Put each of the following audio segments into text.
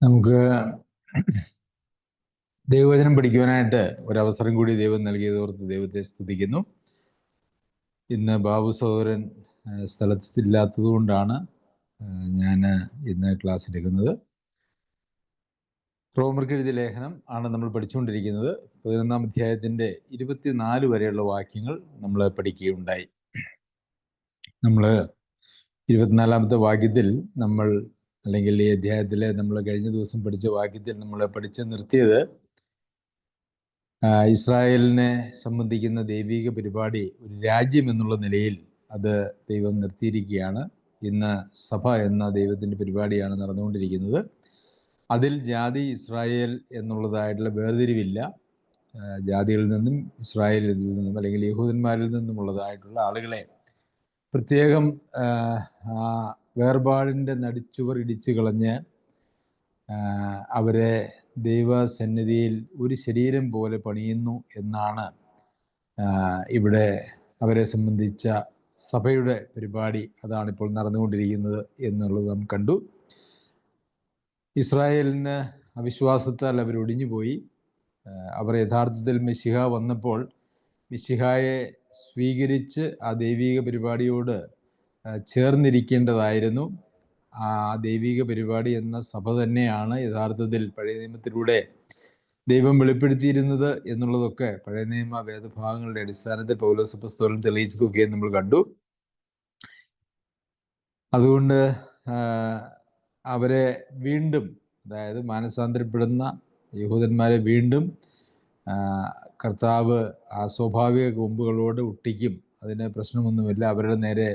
നമുക്ക് ദൈവവചനം പഠിക്കുവാനായിട്ട് ഒരവസരം കൂടി ദൈവം നൽകിയതോർത്ത് ദൈവത്തെ സ്തുതിക്കുന്നു. ഇന്ന് ബാബു സഹോദരൻ സ്ഥലത്തില്ലാത്തത് കൊണ്ടാണ് ഞാൻ ഇന്ന് ക്ലാസ് എടുക്കുന്നത്. റോമർക്ക് എഴുതിയ ലേഖനം ആണ് നമ്മൾ പഠിച്ചുകൊണ്ടിരിക്കുന്നത്. 11-ാം അധ്യായത്തിൻ്റെ 24 വരെയുള്ള വാക്യങ്ങൾ നമ്മൾ പഠിക്കുകയുണ്ടായി. നമ്മൾ 24-ാമത്തെ വാക്യത്തിൽ അല്ലെങ്കിൽ ഈ അധ്യായത്തിൽ നമ്മൾ കഴിഞ്ഞ ദിവസം പഠിച്ച വാക്യത്തിൽ നമ്മൾ പഠിച്ച് നിർത്തിയത് ഇസ്രായേലിനെ സംബന്ധിക്കുന്ന ദൈവിക പരിപാടി ഒരു രാജ്യം എന്നുള്ള നിലയിൽ അത് ദൈവം നിർത്തിയിരിക്കുകയാണ്. ഇന്ന് സഭ എന്ന ദൈവത്തിൻ്റെ പരിപാടിയാണ് നടന്നുകൊണ്ടിരിക്കുന്നത്. അതിൽ ജാതി ഇസ്രായേൽ എന്നുള്ളതായിട്ടുള്ള വേർതിരിവില്ല. ജാതികളിൽ നിന്നും ഇസ്രായേലിൽ നിന്നും അല്ലെങ്കിൽ യഹൂദന്മാരിൽ നിന്നുമുള്ളതായിട്ടുള്ള ആളുകളെ പ്രത്യേകം വേർപാടിൻ്റെ നടിച്ചുവർ ഇടിച്ചു കളഞ്ഞ് അവരെ ദൈവസന്നിധിയിൽ ഒരു ശരീരം പോലെ പണിയുന്നു എന്നാണ് ഇവിടെ അവരെ സംബന്ധിച്ച സഭയുടെ പരിപാടി. അതാണിപ്പോൾ നടന്നുകൊണ്ടിരിക്കുന്നത് എന്നുള്ളത് നാം കണ്ടു. ഇസ്രായേലിന് അവിശ്വാസത്താൽ അവരൊടിഞ്ഞുപോയി. അവർ യഥാർത്ഥത്തിൽ മിശിഹ വന്നപ്പോൾ മിശിഹായെ സ്വീകരിച്ച് ആ ദൈവിക പരിപാടിയോട് ചേർന്നിരിക്കേണ്ടതായിരുന്നു. ആ ദൈവിക പരിപാടി എന്ന സഭ തന്നെയാണ് യഥാർത്ഥത്തിൽ പഴയ നിയമത്തിലൂടെ ദൈവം വെളിപ്പെടുത്തിയിരുന്നത് എന്നുള്ളതൊക്കെ പഴയ നിയമ വേദഭാഗങ്ങളുടെ അടിസ്ഥാനത്തിൽ പൗലോസ് അപ്പോസ്തലൻ തെളിയിച്ചതൊക്കെ നമ്മൾ കണ്ടു. അതുകൊണ്ട് അവരെ വീണ്ടും, അതായത് മാനസാന്തരപ്പെടുന്ന യഹൂദന്മാരെ വീണ്ടും കർത്താവ് ആ സ്വാഭാവിക കൊമ്പുകളോട് ഒട്ടിക്കും. അതിന് പ്രശ്നമൊന്നുമില്ല, അവരുടെ നേരെ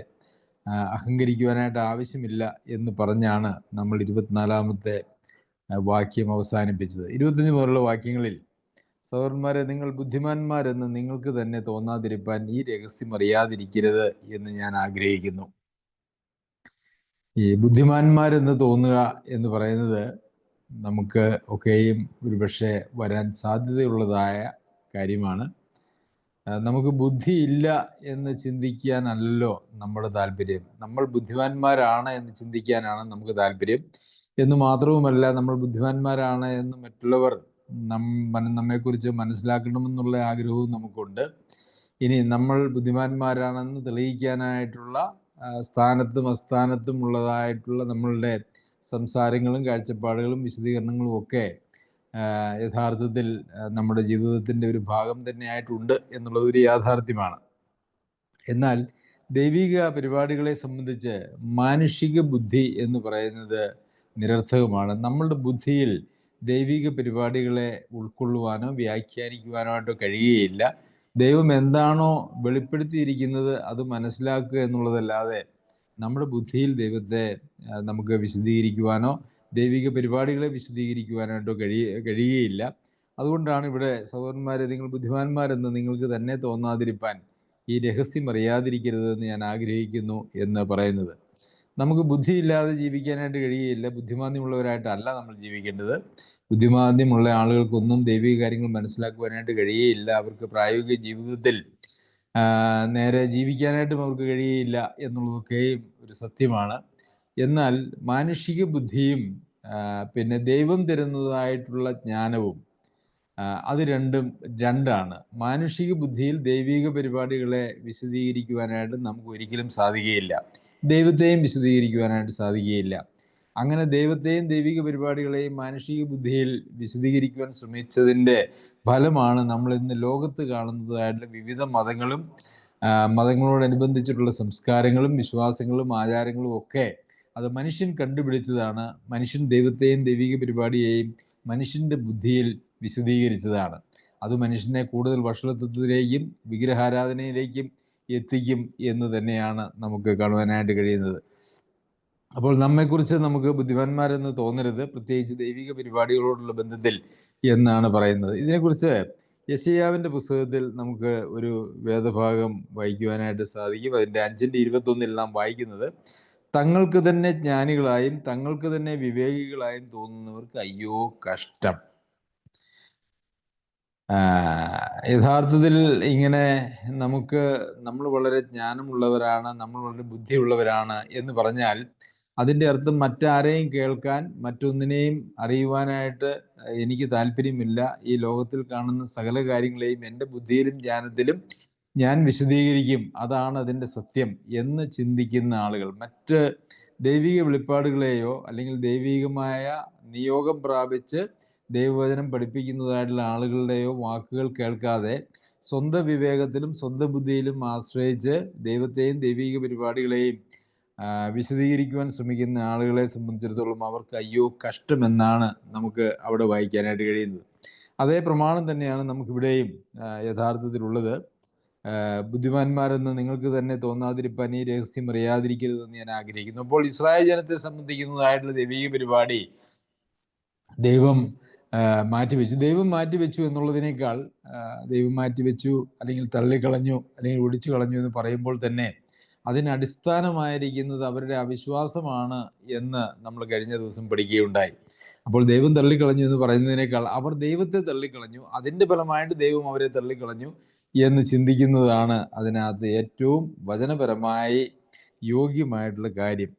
അഹങ്കരിക്കുവാനായിട്ട് ആവശ്യമില്ല എന്ന് പറഞ്ഞാണ് നമ്മൾ 24-ാമത്തെ വാക്യം അവസാനിപ്പിച്ചത്. 25 മുതലുള്ള വാക്യങ്ങളിൽ, സഹോദരന്മാരെ, നിങ്ങൾ ബുദ്ധിമാന്മാരെന്ന് നിങ്ങൾക്ക് തന്നെ തോന്നാതിരിപ്പാൻ ഈ രഹസ്യം അറിയാതിരിക്കരുത് എന്ന് ഞാൻ ആഗ്രഹിക്കുന്നു. ഈ ബുദ്ധിമാന്മാരെന്ന് തോന്നുക എന്ന് പറയുന്നത് നമുക്ക് ഒക്കെയും ഒരുപക്ഷെ വരാൻ സാധ്യതയുള്ളതായ കാര്യമാണ്. നമുക്ക് ബുദ്ധിയില്ല എന്ന് ചിന്തിക്കാനല്ലോ നമ്മുടെ താല്പര്യം. നമ്മൾ ബുദ്ധിമാന്മാരാണ് എന്ന് ചിന്തിക്കാനാണ് നമുക്ക് താല്പര്യം. എന്ന് മാത്രവുമല്ല, നമ്മൾ ബുദ്ധിമാന്മാരാണ് എന്ന് മറ്റുള്ളവർ നമ്മെക്കുറിച്ച് മനസ്സിലാക്കണമെന്നുള്ള ആഗ്രഹവും നമുക്കുണ്ട്. ഇനി നമ്മൾ ബുദ്ധിമാന്മാരാണെന്ന് തെളിയിക്കാനായിട്ടുള്ള സ്ഥാനത്തും അസ്ഥാനത്തും ഉള്ളതായിട്ടുള്ള നമ്മളുടെ സംസാരങ്ങളും കാഴ്ചപ്പാടുകളും വിശദീകരണങ്ങളും ഒക്കെ യഥാർത്ഥത്തിൽ നമ്മുടെ ജീവിതത്തിൻ്റെ ഒരു ഭാഗം തന്നെയായിട്ടുണ്ട് എന്നുള്ളത് ഒരു യാഥാർത്ഥ്യമാണ്. എന്നാൽ ദൈവിക പരിപാടികളെ സംബന്ധിച്ച് മാനുഷിക ബുദ്ധി എന്ന് പറയുന്നത് നിരർത്ഥകമാണ്. നമ്മളുടെ ബുദ്ധിയിൽ ദൈവിക പരിപാടികളെ ഉൾക്കൊള്ളുവാനോ വ്യാഖ്യാനിക്കുവാനോ ആയിട്ടോ കഴിയുകയില്ല. ദൈവം എന്താണോ വെളിപ്പെടുത്തിയിരിക്കുന്നത് അത് മനസ്സിലാക്കുക എന്നുള്ളതല്ലാതെ നമ്മുടെ ബുദ്ധിയിൽ ദൈവത്തെ നമുക്ക് വിശദീകരിക്കുവാനോ ദൈവിക പരിപാടികളെ വിശദീകരിക്കുവാനായിട്ടോ കഴിയുകയില്ല. അതുകൊണ്ടാണ് ഇവിടെ, സഹോദരന്മാരെ, നിങ്ങൾ ബുദ്ധിമാന്മാരെന്ന് നിങ്ങൾക്ക് തന്നെ തോന്നാതിരിപ്പാൻ ഈ രഹസ്യം അറിയാതിരിക്കരുതെന്ന് ഞാൻ ആഗ്രഹിക്കുന്നു എന്ന് പറയുന്നത്. നമുക്ക് ബുദ്ധിയില്ലാതെ ജീവിക്കാനായിട്ട് കഴിയുകയില്ല. ബുദ്ധിമാന്ദ്യമുള്ളവരായിട്ടല്ല നമ്മൾ ജീവിക്കേണ്ടത്. ബുദ്ധിമാന്ദ്യമുള്ള ആളുകൾക്കൊന്നും ദൈവിക കാര്യങ്ങൾ മനസ്സിലാക്കുവാനായിട്ട് കഴിയുകയില്ല. അവർക്ക് പ്രായോഗിക ജീവിതത്തിൽ നേരെ ജീവിക്കാനായിട്ടും അവർക്ക് കഴിയുകയില്ല എന്നുള്ളതൊക്കെയും ഒരു സത്യമാണ്. എന്നാൽ മാനുഷിക ബുദ്ധിയും പിന്നെ ദൈവം തരുന്നതായിട്ടുള്ള ജ്ഞാനവും അത് രണ്ടാണ്. മാനുഷിക ബുദ്ധിയിൽ ദൈവിക പരിപാടികളെ വിശദീകരിക്കുവാനായിട്ട് നമുക്ക് ഒരിക്കലും സാധിക്കുകയില്ല. ദൈവത്തെയും വിശദീകരിക്കുവാനായിട്ട് സാധിക്കുകയില്ല. അങ്ങനെ ദൈവത്തെയും ദൈവിക പരിപാടികളെയും മാനുഷിക ബുദ്ധിയിൽ വിശദീകരിക്കുവാൻ ശ്രമിച്ചതിൻ്റെ ഫലമാണ് നമ്മൾ ഇന്ന് ലോകത്ത് കാണുന്നതായിട്ടുള്ള വിവിധ മതങ്ങളോടനുബന്ധിച്ചിട്ടുള്ള സംസ്കാരങ്ങളും വിശ്വാസങ്ങളും ആചാരങ്ങളും ഒക്കെ. അത് മനുഷ്യൻ കണ്ടുപിടിച്ചതാണ്. മനുഷ്യൻ ദൈവത്തെയും ദൈവിക പരിപാടിയെയും മനുഷ്യൻ്റെ ബുദ്ധിയിൽ വിശദീകരിച്ചതാണ്. അത് മനുഷ്യനെ കൂടുതൽ വഷളത്വത്തിലേക്കും വിഗ്രഹാരാധനയിലേക്കും എത്തിക്കും എന്ന് തന്നെയാണ് നമുക്ക് കാണുവാനായിട്ട് കഴിയുന്നത്. അപ്പോൾ നമ്മെക്കുറിച്ച് നമുക്ക് ബുദ്ധിമാന്മാരെന്ന് തോന്നരുത്, പ്രത്യേകിച്ച് ദൈവിക പരിപാടികളോടുള്ള ബന്ധത്തിൽ എന്നാണ് പറയുന്നത്. ഇതിനെക്കുറിച്ച് യെശയ്യാവിൻ്റെ പുസ്തകത്തിൽ നമുക്ക് ഒരു വേദഭാഗം വായിക്കുവാനായിട്ട് സാധിക്കും. അതിൻ്റെ 5:21 നാം വായിക്കുന്നത്, തങ്ങൾക്ക് തന്നെ ജ്ഞാനികളായും തങ്ങൾക്ക് തന്നെ വിവേകികളായും തോന്നുന്നവർക്ക് അയ്യോ കഷ്ടം. യഥാർത്ഥത്തിൽ ഇങ്ങനെ നമ്മൾ വളരെ ജ്ഞാനമുള്ളവരാണ്, നമ്മൾ വളരെ ബുദ്ധിയുള്ളവരാണ് എന്ന് പറഞ്ഞാൽ അതിൻ്റെ അർത്ഥം മറ്റാരെയും കേൾക്കാൻ, മറ്റൊന്നിനെയും അറിയുവാനായിട്ട് എനിക്ക് താല്പര്യമില്ല. ഈ ലോകത്തിൽ കാണുന്ന സകല കാര്യങ്ങളെയും എൻ്റെ ബുദ്ധിയിലും ജ്ഞാനത്തിലും ഞാൻ വിശദീകരിക്കും, അതാണ് അതിൻ്റെ സത്യം എന്ന് ചിന്തിക്കുന്ന ആളുകൾ, മറ്റ് ദൈവിക വെളിപ്പാടുകളെയോ അല്ലെങ്കിൽ ദൈവികമായ നിയോഗം പ്രാപിച്ച് ദൈവവചനം പഠിപ്പിക്കുന്നതായിട്ടുള്ള ആളുകളുടെയോ വാക്കുകൾ കേൾക്കാതെ സ്വന്തം വിവേകത്തിലും സ്വന്തം ബുദ്ധിയിലും ആശ്രയിച്ച് ദൈവത്തെയും ദൈവിക പരിപാടികളെയും വിശദീകരിക്കുവാൻ ശ്രമിക്കുന്ന ആളുകളെ സംബന്ധിച്ചിടത്തോളം അവർക്ക് അയ്യോ കഷ്ടമെന്നാണ് നമുക്ക് അവിടെ വായിക്കാനായിട്ട് കഴിയുന്നത്. അതേ പ്രമാണം തന്നെയാണ് നമുക്കിവിടെയും യഥാർത്ഥത്തിലുള്ളത്. ബുദ്ധിമാന്മാരെന്ന് നിങ്ങൾക്ക് തന്നെ തോന്നാതിരിപ്പാൻ ഈ രഹസ്യം അറിയാതിരിക്കരുതെന്ന് ഞാൻ ആഗ്രഹിക്കുന്നു. അപ്പോൾ ഇസ്രായേൽ ജനത്തെ സംബന്ധിക്കുന്നതായിട്ടുള്ള ദൈവിക പരിപാടി ദൈവം മാറ്റിവെച്ചു എന്നുള്ളതിനേക്കാൾ ദൈവം മാറ്റിവെച്ചു അല്ലെങ്കിൽ തള്ളിക്കളഞ്ഞു അല്ലെങ്കിൽ ഒടിച്ചു കളഞ്ഞു എന്ന് പറയുമ്പോൾ തന്നെ അതിനടിസ്ഥാനമായിരിക്കുന്നത് അവരുടെ അവിശ്വാസമാണ് എന്ന് നമ്മൾ കഴിഞ്ഞ ദിവസം പഠിക്കുകയുണ്ടായി. അപ്പോൾ ദൈവം തള്ളിക്കളഞ്ഞു എന്ന് പറയുന്നതിനേക്കാൾ അവർ ദൈവത്തെ തള്ളിക്കളഞ്ഞു, അതിൻ്റെ ഫലമായിട്ട് ദൈവം അവരെ തള്ളിക്കളഞ്ഞു എന്ന് ചിന്തിക്കുന്നതാണ് അതിനകത്ത് ഏറ്റവും വചനപരമായി യോഗ്യമായിട്ടുള്ള കാര്യം.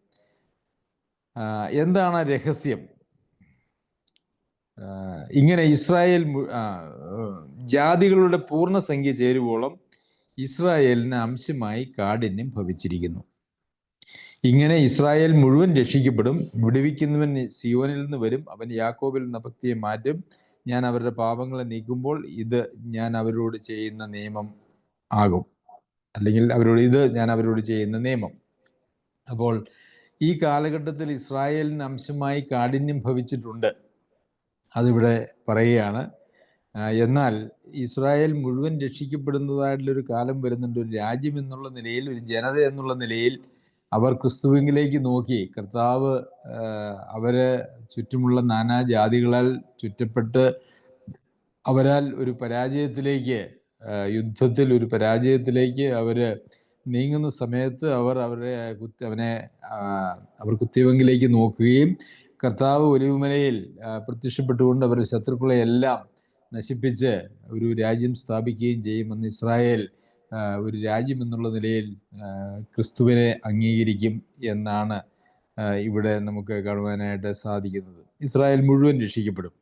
എന്താണ് രഹസ്യം? ഇങ്ങനെ ഇസ്രായേൽ ജാതികളുടെ പൂർണ്ണസംഖ്യ ചേരുവോളം ഇസ്രായേലിന് അംശമായി കാഠിന്യം ഭവിച്ചിരിക്കുന്നു. ഇങ്ങനെ ഇസ്രായേൽ മുഴുവൻ രക്ഷിക്കപ്പെടും. വിടുവിക്കുന്നവൻ സിയോനിൽ നിന്ന് വരും, അവൻ യാക്കോബിൽ നിന്ന് ഭക്തിയെ മാറ്റും. ഞാൻ അവരുടെ പാപങ്ങളെ നീക്കുമ്പോൾ ഇത് ഞാൻ അവരോട് ചെയ്യുന്ന നിയമം ആകും, അല്ലെങ്കിൽ ഇത് ഞാൻ അവരോട് ചെയ്യുന്ന നിയമം. അപ്പോൾ ഈ കാലഘട്ടത്തിൽ ഇസ്രായേലിന് അംശമായി കാഠിന്യം ഭവിച്ചിട്ടുണ്ട്, അതിവിടെ പറയുകയാണ്. എന്നാൽ ഇസ്രായേൽ മുഴുവൻ രക്ഷിക്കപ്പെടുന്നതായിട്ടുള്ളൊരു കാലം വരുന്നുണ്ട്. ഒരു രാജ്യം എന്നുള്ള നിലയിൽ, ഒരു ജനത എന്നുള്ള നിലയിൽ അവർ ക്രിസ്തുവിലേക്ക് നോക്കി കർത്താവ് അവരെ ചുറ്റുമുള്ള നാനാ ജാതികളാൽ ചുറ്റപ്പെട്ട് അവരാൽ ഒരു പരാജയത്തിലേക്ക്, യുദ്ധത്തിൽ ഒരു പരാജയത്തിലേക്ക് അവർ നീങ്ങുന്ന സമയത്ത് അവർ കുത്തിയവങ്കിലേക്ക് നോക്കുകയും കർത്താവ് ഒലിവുമലയിൽ പ്രത്യക്ഷപ്പെട്ടുകൊണ്ട് അവരുടെ ശത്രുക്കളെ എല്ലാം നശിപ്പിച്ച് ഒരു രാജ്യം സ്ഥാപിക്കുകയും ചെയ്യുമെന്ന് ഇസ്രായേൽ ഒരു രാജ്യം എന്നുള്ള നിലയിൽ ക്രിസ്തുവിനെ അംഗീകരിക്കും എന്നാണ് ഇവിടെ നമുക്ക് കാണുവാനായിട്ട് സാധിക്കുന്നത്. ഇസ്രായേൽ മുഴുവൻ രക്ഷിക്കപ്പെടും.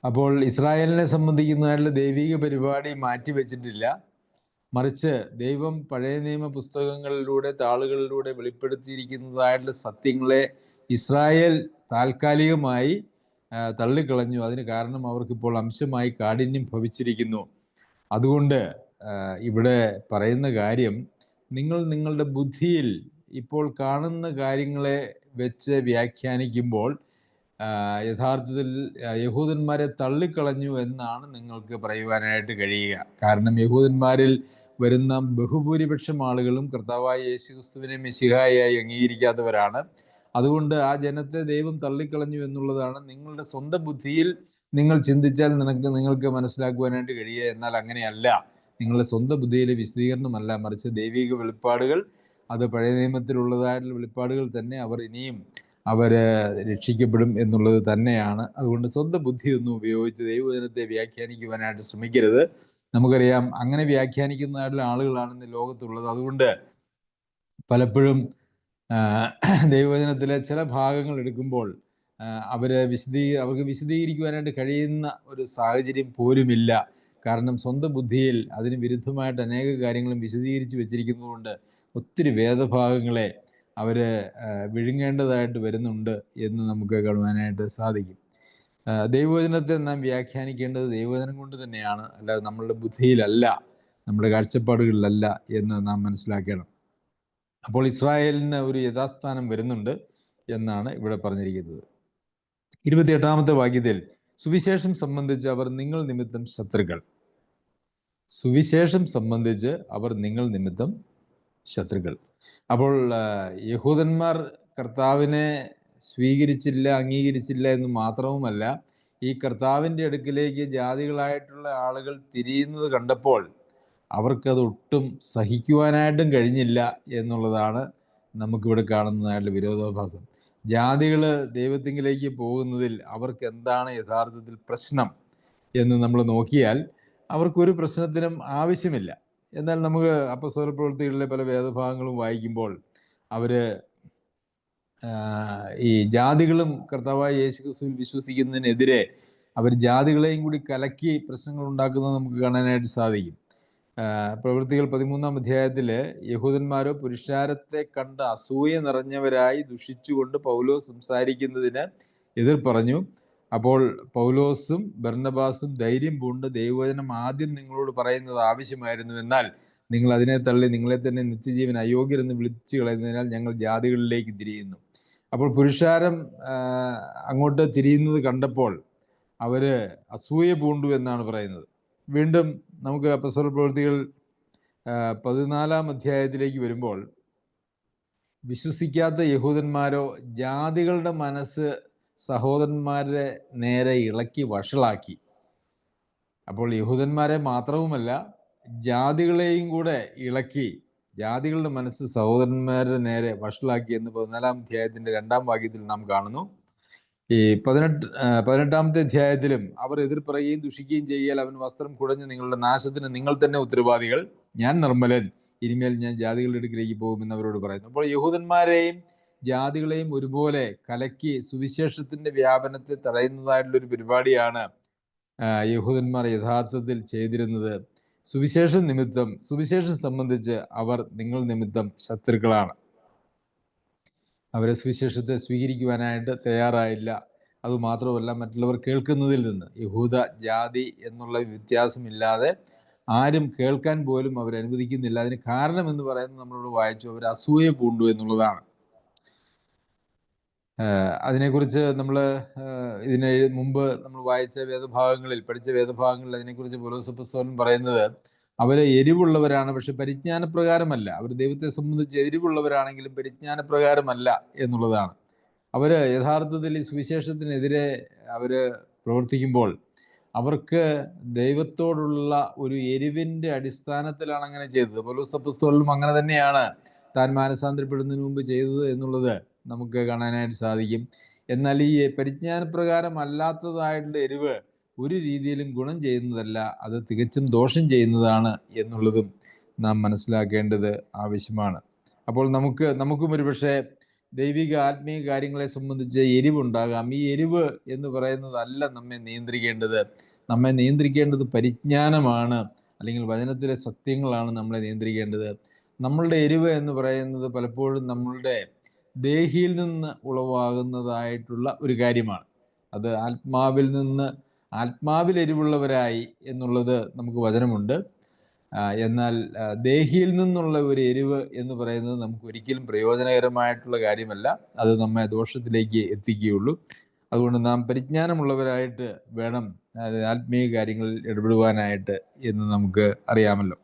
അപ്പോൾ ഇസ്രായേലിനെ സംബന്ധിക്കുന്നതായിട്ടുള്ള ദൈവിക പരിപാടി മാറ്റിവെച്ചിട്ടില്ല, മറിച്ച് ദൈവം പഴയ നിയമ പുസ്തകങ്ങളിലൂടെ, താളുകളിലൂടെ വെളിപ്പെടുത്തിയിരിക്കുന്നതായിട്ടുള്ള സത്യങ്ങളെ ഇസ്രായേൽ താൽക്കാലികമായി തള്ളിക്കളഞ്ഞു. അതിന് കാരണം അവർക്കിപ്പോൾ അംശമായി കാഠിന്യം ഭവിച്ചിരിക്കുന്നു. അതുകൊണ്ട് ഇവിടെ പറയുന്ന കാര്യം, നിങ്ങൾ നിങ്ങളുടെ ബുദ്ധിയിൽ ഇപ്പോൾ കാണുന്ന കാര്യങ്ങളെ വെച്ച് വ്യാഖ്യാനിക്കുമ്പോൾ യഥാർത്ഥത്തിൽ യഹൂദന്മാരെ തള്ളിക്കളഞ്ഞു എന്നാണ് നിങ്ങൾക്ക് പറയുവാനായിട്ട് കഴിയുക. കാരണം യഹൂദന്മാരിൽ വരുന്ന ബഹുഭൂരിപക്ഷം ആളുകളും കർത്താവായ യേശുക്രിസ്തുവിനെ മെശിഹായായി അംഗീകരിക്കാത്തവരാണ്. അതുകൊണ്ട് ആ ജനത്തെ ദൈവം തള്ളിക്കളഞ്ഞു എന്നുള്ളതാണ് നിങ്ങളുടെ സ്വന്തം ബുദ്ധിയിൽ നിങ്ങൾ ചിന്തിച്ചാൽ നിങ്ങൾക്ക് മനസ്സിലാക്കുവാനായിട്ട് കഴിയുക. എന്നാൽ അങ്ങനെയല്ല. നിങ്ങളുടെ സ്വന്തം ബുദ്ധിയിലെ വിശദീകരണമല്ല, മറിച്ച് ദൈവിക വെളിപ്പാടുകൾ, അത് പഴയ നിയമത്തിലുള്ളതായിട്ടുള്ള വെളിപ്പാടുകൾ തന്നെ. ഇനിയും രക്ഷിക്കപ്പെടും എന്നുള്ളത് തന്നെയാണ്. അതുകൊണ്ട് സ്വന്തം ബുദ്ധിയൊന്നും ഉപയോഗിച്ച് ദൈവവചനത്തെ വ്യാഖ്യാനിക്കുവാനായിട്ട് ശ്രമിക്കരുത്. നമുക്കറിയാം, അങ്ങനെ വ്യാഖ്യാനിക്കുന്നതായിട്ടുള്ള ആളുകളാണ് ഇന്ന് ലോകത്തുള്ളത്. അതുകൊണ്ട് പലപ്പോഴും ദൈവവചനത്തിലെ ചില ഭാഗങ്ങൾ എടുക്കുമ്പോൾ അവർക്ക് വിശദീകരിക്കുവാനായിട്ട് കഴിയുന്ന ഒരു സാഹചര്യം പോലുമില്ല. കാരണം സ്വന്തം ബുദ്ധിയിൽ അതിന് വിരുദ്ധമായിട്ട് അനേക കാര്യങ്ങളും വിശദീകരിച്ച് വെച്ചിരിക്കുന്നതുകൊണ്ട് ഒത്തിരി വേദഭാഗങ്ങളെ അവർ വിഴുങ്ങേണ്ടതായിട്ട് വരുന്നുണ്ട് എന്ന് നമുക്ക് കാണുവാനായിട്ട് സാധിക്കും. ദൈവവചനത്തെ നാം വ്യാഖ്യാനിക്കേണ്ടത് ദൈവവചനം കൊണ്ട് തന്നെയാണ്, അല്ലാതെ നമ്മളുടെ ബുദ്ധിയിലല്ല, നമ്മുടെ കാഴ്ചപ്പാടുകളിലല്ല എന്ന് നാം മനസ്സിലാക്കണം. അപ്പോൾ ഇസ്രായേലിന് ഒരു യഥാസ്ഥാനം വരുന്നുണ്ട് എന്നാണ് ഇവിടെ പറഞ്ഞിരിക്കുന്നത്. 28-ാമത്തെ വാക്യത്തിൽ സുവിശേഷം സംബന്ധിച്ച് അവർ നിങ്ങൾ നിമിത്തം ശത്രുക്കൾ. സുവിശേഷം സംബന്ധിച്ച് അവർ നിങ്ങൾ നിമിത്തം ശത്രുക്കൾ. അപ്പോൾ യഹൂദന്മാർ കർത്താവിനെ സ്വീകരിച്ചില്ല, അംഗീകരിച്ചില്ല എന്ന് മാത്രവുമല്ല, ഈ കർത്താവിൻ്റെ അടുക്കിലേക്ക് ജാതികളായിട്ടുള്ള ആളുകൾ തിരിയുന്നത് കണ്ടപ്പോൾ അവർക്കത് ഒട്ടും സഹിക്കുവാനായിട്ടും കഴിഞ്ഞില്ല എന്നുള്ളതാണ് നമുക്കിവിടെ കാണുന്നതായിട്ടുള്ള വിരോധാഭാസം. ജാതികൾ ദൈവത്തിങ്കിലേക്ക് പോകുന്നതിൽ അവർക്ക് എന്താണ് യഥാർത്ഥത്തിൽ പ്രശ്നം എന്ന് നമ്മൾ നോക്കിയാൽ അവർക്കൊരു പ്രശ്നത്തിനും ആവശ്യമില്ല. എന്നാൽ നമുക്ക് അപ്പോസ്തല പ്രവൃത്തികളിലെ പല വേദഭാഗങ്ങളും വായിക്കുമ്പോൾ അവർ ഈ ജാതികളും കർത്താവായ യേശു ക്രിസ്തുവിൽ വിശ്വസിക്കുന്നതിനെതിരെ അവർ ജാതികളെയും കൂടി കലക്കി പ്രശ്നങ്ങൾ ഉണ്ടാക്കുന്നത് നമുക്ക് കാണാനായിട്ട് സാധിക്കും. പ്രവൃത്തികൾ 13-ാം അധ്യായത്തിൽ യഹൂദന്മാരോ പുരുഷാരത്തെ കണ്ട് അസൂയ നിറഞ്ഞവരായി ദുഷിച്ചുകൊണ്ട് പൗലോസ് സംസാരിക്കുന്നതിന് എതിർ പറഞ്ഞു. അപ്പോൾ പൗലോസും ബർന്നബാസും ധൈര്യം പൂണ്ട് ദൈവവചനം ആദ്യം നിങ്ങളോട് പറയുന്നത് ആവശ്യമായിരുന്നു, എന്നാൽ നിങ്ങൾ അതിനെ തള്ളി നിങ്ങളെ തന്നെ നിത്യജീവൻ അയോഗ്യരെന്ന് വിളിച്ചു കളയുന്നതിനാൽ ഞങ്ങൾ ജാതികളിലേക്ക് തിരിയുന്നു. അപ്പോൾ പുരുഷാരം അങ്ങോട്ട് തിരിയുന്നത് കണ്ടപ്പോൾ അവര് അസൂയ പൂണ്ടു എന്നാണ് പറയുന്നത്. വീണ്ടും നമുക്ക് അപ്പോസ്തല പ്രവൃത്തികൾ 14-ാം അധ്യായത്തിലേക്ക് വരുമ്പോൾ വിശ്വസിക്കാത്ത യഹൂദന്മാരോ ജാതികളുടെ മനസ്സ് സഹോദരന്മാരെ നേരെ ഇളക്കി വഷളാക്കി. അപ്പോൾ യഹൂദന്മാരെ മാത്രവുമല്ല ജാതികളെയും കൂടെ ഇളക്കി ജാതികളുടെ മനസ്സ് സഹോദരന്മാരുടെ നേരെ വഷളാക്കി എന്ന് 14-ാം അധ്യായത്തിന്റെ 2-ാം വാക്യത്തിൽ നാം കാണുന്നു. ഈ 18-ാമത്തെ അധ്യായത്തിലും അവർ എതിർ പറയുകയും ദുഷിക്കുകയും ചെയ്യാൽ അവൻ വസ്ത്രം കുടഞ്ഞ് നിങ്ങളുടെ നാശത്തിന് നിങ്ങൾ തന്നെ ഉത്തരവാദികൾ, ഞാൻ നിർമ്മലൻ, ഇനിമേൽ ഞാൻ ജാതികളുടെ അടുക്കിലേക്ക് പോകുമെന്ന് അവരോട് പറയുന്നു. അപ്പോൾ യഹൂദന്മാരെയും ജാതികളെയും ഒരുപോലെ കലക്കി സുവിശേഷത്തിന്റെ വ്യാപനത്തെ തടയുന്നതായിട്ടുള്ളൊരു പരിപാടിയാണ് യഹൂദന്മാർ യഥാർത്ഥത്തിൽ ചെയ്തിരുന്നത്. സുവിശേഷം സംബന്ധിച്ച് അവർ നിങ്ങൾ നിമിത്തം ശത്രുക്കളാണ്. അവരെ സുവിശേഷത്തെ സ്വീകരിക്കുവാനായിട്ട് തയ്യാറായില്ല. അതുമാത്രമല്ല, മറ്റുള്ളവർ കേൾക്കുന്നതിൽ നിന്ന് യഹൂദ ജാതി എന്നുള്ള വ്യത്യാസമില്ലാതെ ആരും കേൾക്കാൻ പോലും അവരനുവദിക്കുന്നില്ല. അതിന് കാരണം എന്ന് പറയുന്നത് നമ്മളോട് വായിച്ചു, അവർ അസൂയ പൂണ്ടു എന്നുള്ളതാണ്. അതിനെക്കുറിച്ച് നമ്മൾ ഇതിന് മുമ്പ് നമ്മൾ വായിച്ച പഠിച്ച വേദഭാഗങ്ങളിൽ അതിനെക്കുറിച്ച് പൗലോസ് അപ്പോസ്തലൻ പറയുന്നത്, അവര് എരിവുള്ളവരാണ്, പക്ഷെ പരിജ്ഞാനപ്രകാരമല്ല. അവർ ദൈവത്തെ സംബന്ധിച്ച് എരിവുള്ളവരാണെങ്കിലും പരിജ്ഞാനപ്രകാരമല്ല എന്നുള്ളതാണ്. അവര് യഥാർത്ഥത്തിൽ ഈ സുവിശേഷത്തിനെതിരെ അവര് പ്രവർത്തിക്കുമ്പോൾ അവർക്ക് ദൈവത്തോടുള്ള ഒരു എരിവിന്റെ അടിസ്ഥാനത്തിലാണ് അങ്ങനെ ചെയ്തത്. പൗലോസ് അപ്പോസ്തലനും അങ്ങനെ തന്നെയാണ് താൻ മാനസാന്തരപ്പെടുന്നതിന് മുമ്പ് ചെയ്തത് എന്നുള്ളത് നമുക്ക് കാണാനായിട്ട് സാധിക്കും. എന്നാൽ ഈ പരിജ്ഞാനപ്രകാരം അല്ലാത്തതായിട്ടുള്ള എരിവ് ഒരു രീതിയിലും ഗുണം ചെയ്യുന്നതല്ല, അത് തികച്ചും ദോഷം ചെയ്യുന്നതാണ് എന്നുള്ളതും നാം മനസ്സിലാക്കേണ്ടത് ആവശ്യമാണ്. അപ്പോൾ നമുക്കും ഒരുപക്ഷെ ദൈവിക ആത്മീയ കാര്യങ്ങളെ സംബന്ധിച്ച് എരിവുണ്ടാകാം. ഈ എരിവ് എന്ന് പറയുന്നതല്ല നമ്മെ നിയന്ത്രിക്കേണ്ടത്. നമ്മെ നിയന്ത്രിക്കേണ്ടത് പരിജ്ഞാനമാണ്, അല്ലെങ്കിൽ വചനത്തിലെ സത്യങ്ങളാണ് നമ്മളെ നിയന്ത്രിക്കേണ്ടത്. നമ്മളുടെ എരിവ് എന്ന് പറയുന്നത് പലപ്പോഴും നമ്മളുടെ ദേഹിയിൽ നിന്ന് ഉളവാകുന്നതായിട്ടുള്ള ഒരു കാര്യമാണ്. അത് ആത്മാവിൽ എരിവുള്ളവരായി എന്നുള്ളത് നമുക്ക് വചനമുണ്ട്. എന്നാൽ ദേഹിയിൽ നിന്നുള്ള ഒരു എരിവ് എന്ന് പറയുന്നത് നമുക്ക് ഒരിക്കലും പ്രയോജനകരമായിട്ടുള്ള കാര്യമല്ല. അത് നമ്മെ ദോഷത്തിലേക്ക് എത്തിക്കുകയുള്ളൂ. അതുകൊണ്ട് നാം പരിജ്ഞാനമുള്ളവരായിട്ട് വേണം ആത്മീയ കാര്യങ്ങളിൽ ഇടപെടുവാനായിട്ട് എന്ന് നമുക്ക് അറിയാമല്ലോ.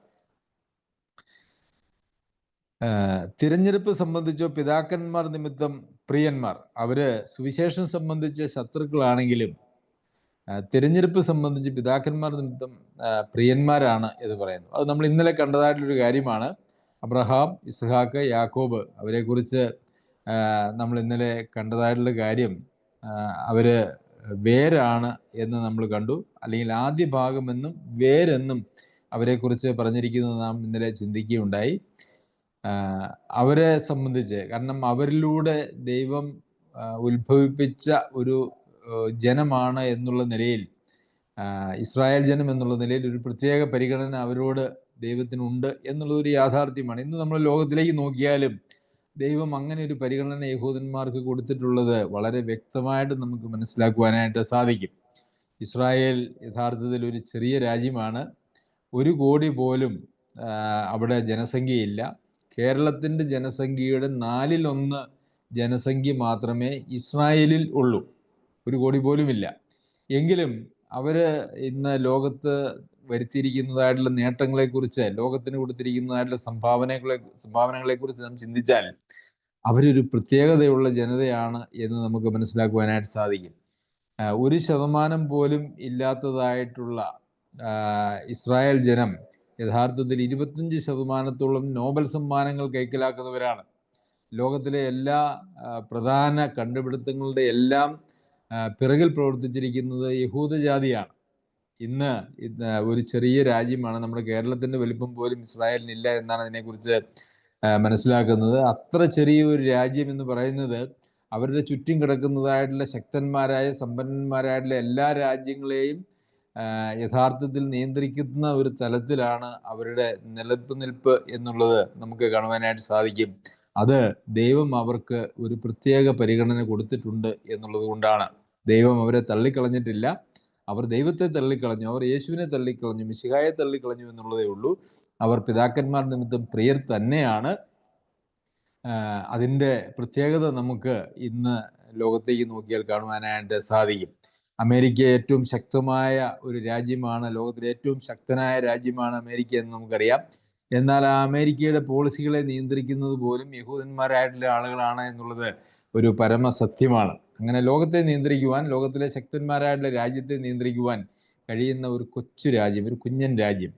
തിരഞ്ഞെടുപ്പ് സംബന്ധിച്ചോ പിതാക്കന്മാർ നിമിത്തം പ്രിയന്മാർ, അവര് സുവിശേഷം സംബന്ധിച്ച് ശത്രുക്കളാണെങ്കിലും തിരഞ്ഞെടുപ്പ് സംബന്ധിച്ച് പിതാക്കന്മാർ നിമിത്തം പ്രിയന്മാരാണ് എന്ന് പറയുന്നു. അത് നമ്മൾ ഇന്നലെ കണ്ടതായിട്ടുള്ളൊരു കാര്യമാണ്. അബ്രഹാം, ഇസ്ഹാക്ക്, യാക്കോബ്, അവരെക്കുറിച്ച് നമ്മൾ ഇന്നലെ കണ്ടതായിട്ടുള്ള കാര്യം, അവര് വേരാണ് എന്ന് നമ്മൾ കണ്ടു. അല്ലെങ്കിൽ ആദ്യ ഭാഗമെന്നും വേരെന്നും അവരെക്കുറിച്ച് പറഞ്ഞിരിക്കുന്നത് നാം ഇന്നലെ ചിന്തിക്കുകയുണ്ടായി. അവരെ സംബന്ധിച്ച്, കാരണം അവരിലൂടെ ദൈവം ഉത്ഭവിപ്പിച്ച ഒരു ജനമാണ് എന്നുള്ള നിലയിൽ, ഇസ്രായേൽ ജനം എന്നുള്ള നിലയിൽ ഒരു പ്രത്യേക പരിഗണന അവരോട് ദൈവത്തിനുണ്ട് എന്നുള്ളതൊരു യാഥാർത്ഥ്യമാണ്. ഇന്ന് നമ്മൾ ലോകത്തിലേക്ക് നോക്കിയാലും ദൈവം അങ്ങനെ ഒരു പരിഗണന യഹൂദന്മാർക്ക് കൊടുത്തിട്ടുള്ളത് വളരെ വ്യക്തമായിട്ട് നമുക്ക് മനസ്സിലാക്കുവാനായിട്ട് സാധിക്കും. ഇസ്രായേൽ യഥാർത്ഥത്തിൽ ഒരു ചെറിയ രാജ്യമാണ്. 1 കോടി പോലും അവിടെ ജനസംഖ്യയില്ല. കേരളത്തിൻ്റെ ജനസംഖ്യയുടെ 1/4 ജനസംഖ്യ മാത്രമേ ഇസ്രായേലിൽ ഉള്ളൂ. 1 കോടി പോലുമില്ല. എങ്കിലും അവര് ഇന്ന് ലോകത്ത് വരുത്തിയിരിക്കുന്നതായിട്ടുള്ള നേട്ടങ്ങളെക്കുറിച്ച്, ലോകത്തിന് കൊടുത്തിരിക്കുന്നതായിട്ടുള്ള സംഭാവനകളെക്കുറിച്ച് നാം ചിന്തിച്ചാൽ അവരൊരു പ്രത്യേകതയുള്ള ജനതയാണ് എന്ന് നമുക്ക് മനസ്സിലാക്കുവാനായിട്ട് സാധിക്കും. 1% പോലും ഇല്ലാത്തതായിട്ടുള്ള ഇസ്രായേൽ ജനം യഥാർത്ഥത്തിൽ 25% നോബൽ സമ്മാനങ്ങൾ കൈക്കലാക്കുന്നവരാണ്. ലോകത്തിലെ എല്ലാ പ്രധാന കണ്ടുപിടുത്തങ്ങളുടെ എല്ലാം പിറകിൽ പ്രവർത്തിച്ചിരിക്കുന്നത് യഹൂദജാതിയാണ്. ഇന്ന് ഒരു ചെറിയ രാജ്യമാണ്. നമ്മുടെ കേരളത്തിൻ്റെ വലിപ്പം പോലും ഇസ്രായേലിനില്ല എന്നാണ് അതിനെക്കുറിച്ച് മനസ്സിലാക്കുന്നത്. അത്ര ചെറിയ ഒരു രാജ്യം എന്ന് പറയുന്നത് അവരുടെ ചുറ്റും കിടക്കുന്നതായിട്ടുള്ള ശക്തന്മാരായ സമ്പന്നന്മാരായിട്ടുള്ള എല്ലാ രാജ്യങ്ങളെയും യഥാർത്ഥത്തിൽ നിയന്ത്രിക്കുന്ന ഒരു തലത്തിലാണ് അവരുടെ നിൽപ്പ് എന്നുള്ളത് നമുക്ക് കാണുവാനായിട്ട് സാധിക്കും. അത് ദൈവം അവർക്ക് ഒരു പ്രത്യേക പരിഗണന കൊടുത്തിട്ടുണ്ട് എന്നുള്ളത് കൊണ്ടാണ്. ദൈവം അവരെ തള്ളിക്കളഞ്ഞിട്ടില്ല. അവർ ദൈവത്തെ തള്ളിക്കളഞ്ഞു, അവർ യേശുവിനെ തള്ളിക്കളഞ്ഞു, മിശിഹായെ തള്ളിക്കളഞ്ഞു എന്നുള്ളതേ ഉള്ളൂ. അവർ പിതാക്കന്മാർ നിമിത്തം പ്രിയർ തന്നെയാണ്. അതിൻ്റെ പ്രത്യേകത നമുക്ക് ഇന്ന് ലോകത്തേക്ക് നോക്കിയാൽ കാണുവാനായിട്ട് സാധിക്കും. അമേരിക്ക ഏറ്റവും ശക്തമായ ഒരു രാജ്യമാണ്, ലോകത്തിലെ ഏറ്റവും ശക്തനായ രാജ്യമാണ് അമേരിക്ക എന്ന് നമുക്കറിയാം. എന്നാൽ ആ അമേരിക്കയുടെ പോളിസികളെ നിയന്ത്രിക്കുന്നത് പോലും യഹൂദന്മാരായിട്ടുള്ള ആളുകളാണ് എന്നുള്ളത് ഒരു പരമസത്യമാണ്. അങ്ങനെ ലോകത്തെ നിയന്ത്രിക്കുവാൻ, ലോകത്തിലെ ശക്തന്മാരായിട്ടുള്ള രാജ്യത്തെ നിയന്ത്രിക്കുവാൻ കഴിയുന്ന ഒരു കൊച്ചു രാജ്യം, ഒരു കുഞ്ഞൻ രാജ്യം.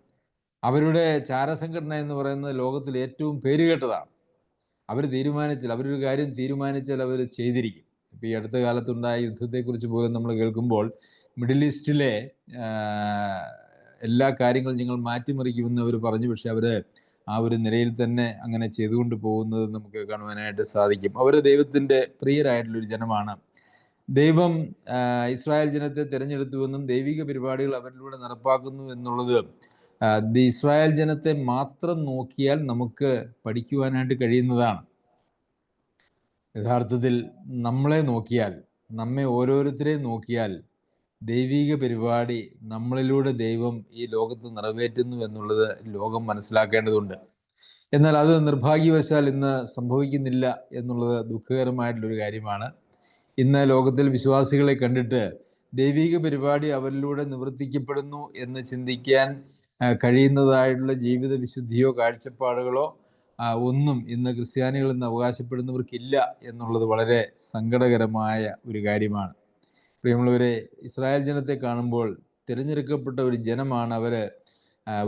അവരുടെ ചാരസംഘടന എന്ന് പറയുന്നത് ലോകത്തിൽ ഏറ്റവും പേരുകേട്ടതാണ്. അവർ തീരുമാനിച്ചാൽ, അവരൊരു കാര്യം തീരുമാനിച്ചാൽ അവർ ചെയ്തിരിക്കും. ഇപ്പം ഈ അടുത്ത കാലത്തുണ്ടായ യുദ്ധത്തെക്കുറിച്ച് പോലും നമ്മൾ കേൾക്കുമ്പോൾ മിഡിൽ ഈസ്റ്റിലെ എല്ലാ കാര്യങ്ങളും ഞങ്ങൾ മാറ്റിമറിക്കുമെന്ന് അവർ പറഞ്ഞു. പക്ഷെ അവർ ആ ഒരു നിലയിൽ തന്നെ അങ്ങനെ ചെയ്തുകൊണ്ട് പോകുന്നത് നമുക്ക് കാണുവാനായിട്ട് സാധിക്കും. അവർ ദൈവത്തിൻ്റെ പ്രിയരായിട്ടുള്ളൊരു ജനമാണ്. ദൈവം ഇസ്രായേൽ ജനത്തെ തിരഞ്ഞെടുത്തുവെന്നും ദൈവിക പരിപാടികൾ അവരിലൂടെ നടപ്പാക്കുന്നു എന്നുള്ളത് ഇസ്രായേൽ ജനത്തെ മാത്രം നോക്കിയാൽ നമുക്ക് പഠിക്കുവാനായിട്ട് കഴിയുന്നതാണ്. യഥാർത്ഥത്തിൽ നമ്മളെ നോക്കിയാൽ, നമ്മെ ഓരോരുത്തരെയും നോക്കിയാൽ ദൈവിക പരിപാടി നമ്മളിലൂടെ ദൈവം ഈ ലോകത്ത് നിറവേറ്റുന്നു എന്നുള്ളത് ലോകം മനസ്സിലാക്കേണ്ടതുണ്ട്. എന്നാൽ അത് നിർഭാഗ്യവശാൽ ഇന്ന് സംഭവിക്കുന്നില്ല എന്നുള്ളത് ദുഃഖകരമായിട്ടുള്ളൊരു കാര്യമാണ്. ഇന്ന് ലോകത്തിൽ വിശ്വാസികളെ കണ്ടിട്ട് ദൈവിക പരിപാടി അവരിലൂടെ നിവർത്തിക്കപ്പെടുന്നു എന്ന് ചിന്തിക്കാൻ കഴിയുന്നതായിട്ടുള്ള ജീവിത വിശുദ്ധിയോ കാഴ്ചപ്പാടുകളോ ഒന്നും ഇന്ന് ക്രിസ്ത്യാനികൾ ഇന്ന് അവകാശപ്പെടുന്നവർക്കില്ല എന്നുള്ളത് വളരെ സങ്കടകരമായ ഒരു കാര്യമാണ്. പ്രിയമുള്ളവരെ, ഇസ്രായേൽ ജനത്തെ കാണുമ്പോൾ തിരഞ്ഞെടുക്കപ്പെട്ട ഒരു ജനമാണ് അവർ.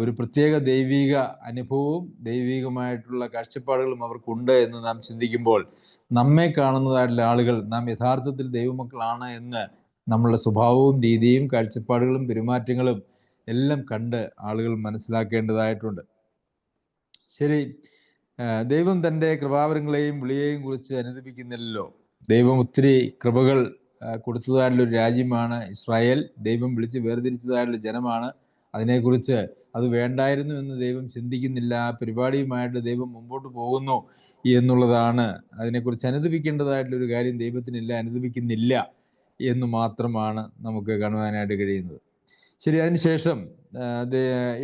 ഒരു പ്രത്യേക ദൈവിക അനുഭവവും ദൈവികമായിട്ടുള്ള കാഴ്ചപ്പാടുകളും അവർക്കുണ്ട് എന്ന് നാം ചിന്തിക്കുമ്പോൾ നമ്മെ കാണുന്നതായിട്ടുള്ള ആളുകൾ നാം യഥാർത്ഥത്തിൽ ദൈവമക്കളാണ് എന്ന് നമ്മളുടെ സ്വഭാവവും രീതിയും കാഴ്ചപ്പാടുകളും പെരുമാറ്റങ്ങളും എല്ലാം കണ്ട് ആളുകൾ മനസ്സിലാക്കേണ്ടതായിട്ടുണ്ട്. ശരി, ദൈവം തൻ്റെ കൃപാവരങ്ങളെയും വിളിയെയും കുറിച്ച് അനുദപിക്കുന്നില്ലല്ലോ. ദൈവം ഒത്തിരി കൃപകൾ കൊടുത്തതായിട്ടുള്ള ഒരു രാജ്യമാണ് ഇസ്രായേൽ. ദൈവം വിളിച്ച് വേർതിരിച്ചതായിട്ടുള്ള ജനമാണ്. അതിനെക്കുറിച്ച് അത് വേണ്ടായിരുന്നു എന്ന് ദൈവം ചിന്തിക്കുന്നില്ല. ആ പരിപാടിയുമായിട്ട് ദൈവം മുമ്പോട്ട് പോകുന്നു എന്നുള്ളതാണ്. അതിനെക്കുറിച്ച് അനുദപിക്കേണ്ടതായിട്ടുള്ളൊരു കാര്യം ദൈവത്തിനില്ല, അനുദപിക്കുന്നില്ല എന്ന് മാത്രമാണ് നമുക്ക് കാണുവാനായിട്ട് കഴിയുന്നത്. ശരി, അതിനുശേഷം